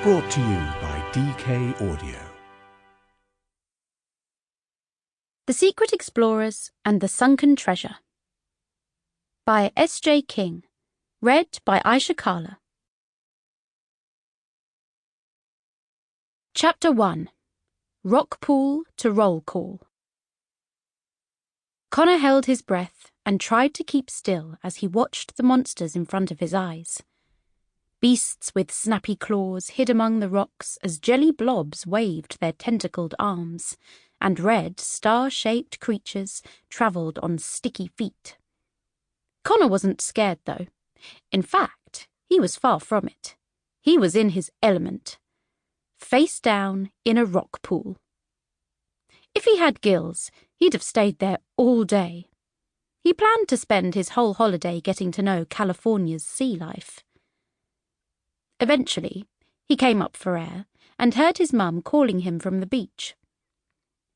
Brought to you by DK Audio. The Secret Explorers and the Sunken Treasure by S.J. King. Read by Aysha. Chapter 1. Rock Pool to Roll Call. Connor held his breath and tried to keep still as he watched the monsters in front of his eyes. Beasts with snappy claws hid among the rocks as jelly blobs waved their tentacled arms, and red, star-shaped creatures travelled on sticky feet. Connor wasn't scared, though. In fact, he was far from it. He was in his element. Face down in a rock pool. If he had gills, he'd have stayed there all day. He planned to spend his whole holiday getting to know California's sea life. Eventually, he came up for air and heard his mum calling him from the beach.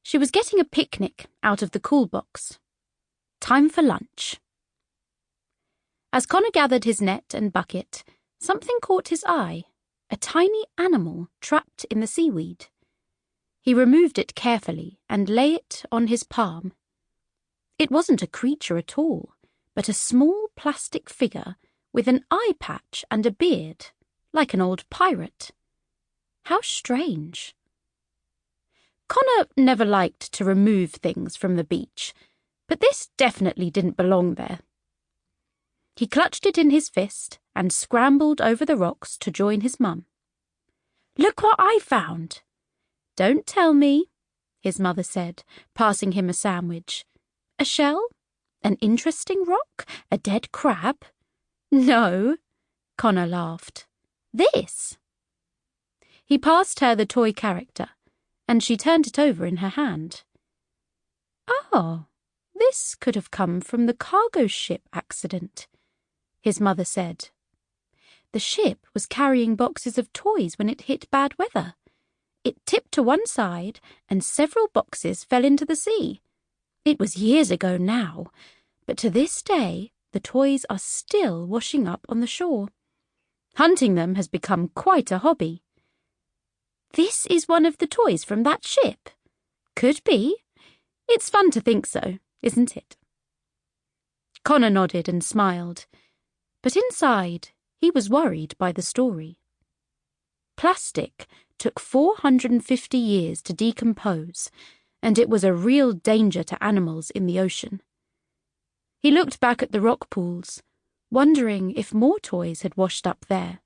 She was getting a picnic out of the cool box. Time for lunch. As Connor gathered his net and bucket, something caught his eye, a tiny animal trapped in the seaweed. He removed it carefully and lay it on his palm. It wasn't a creature at all, but a small plastic figure with an eye patch and a beard, like an old pirate. How strange. Connor never liked to remove things from the beach, but this definitely didn't belong there. He clutched it in his fist and scrambled over the rocks to join his mum. "Look what I found!" "Don't tell me," his mother said, passing him a sandwich. "A shell? An interesting rock? A dead crab?" "No," Connor laughed. "This." He passed her the toy character, and she turned it over in her hand. "Oh, this could have come from the cargo ship accident," his mother said. "The ship was carrying boxes of toys when it hit bad weather. It tipped to one side, and several boxes fell into the sea. It was years ago now, but to this day the toys are still washing up on the shore. Hunting them has become quite a hobby." "This is one of the toys from that ship?" "Could be. It's fun to think so, isn't it?" Connor nodded and smiled, but inside he was worried by the story. Plastic took 450 years to decompose, and it was a real danger to animals in the ocean. He looked back at the rock pools, wondering if more toys had washed up there.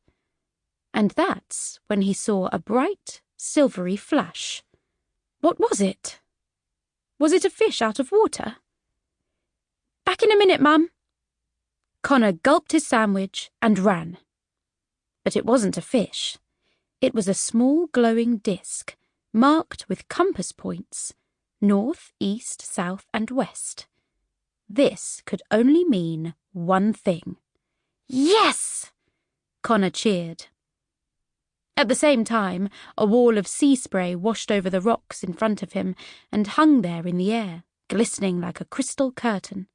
And that's when he saw a bright, silvery flash. What was it? Was it a fish out of water? "Back in a minute, Mum." Connor gulped his sandwich and ran. But it wasn't a fish. It was a small glowing disc, marked with compass points, north, east, south, and west. This could only mean one thing. "Yes!" Connor cheered. At the same time, a wall of sea spray washed over the rocks in front of him and hung there in the air, glistening like a crystal curtain.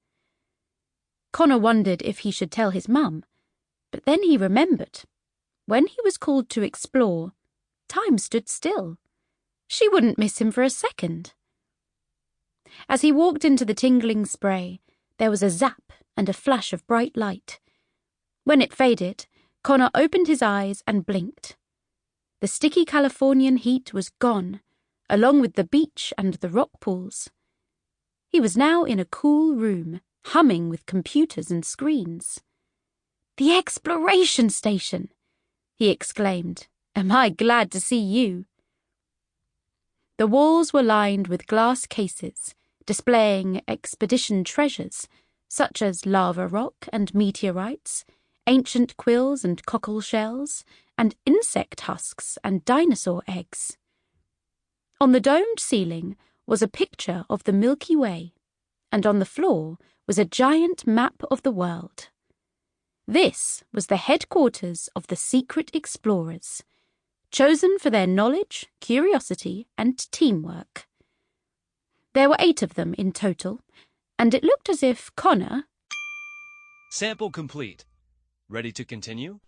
Connor wondered if he should tell his mum, but then he remembered. When he was called to explore, time stood still. She wouldn't miss him for a second. As he walked into the tingling spray, there was a zap and a flash of bright light. When it faded, Connor opened his eyes and blinked. The sticky Californian heat was gone, along with the beach and the rock pools. He was now in a cool room, humming with computers and screens. "The exploration station!" he exclaimed. "Am I glad to see you!" The walls were lined with glass cases, displaying expedition treasures, such as lava rock and meteorites, ancient quills and cockle shells, and insect husks and dinosaur eggs. On the domed ceiling was a picture of the Milky Way, and on the floor was a giant map of the world. This was the headquarters of the Secret Explorers, chosen for their knowledge, curiosity, and teamwork. There were 8 of them in total, and it looked as if Connor... Sample complete. Ready to continue?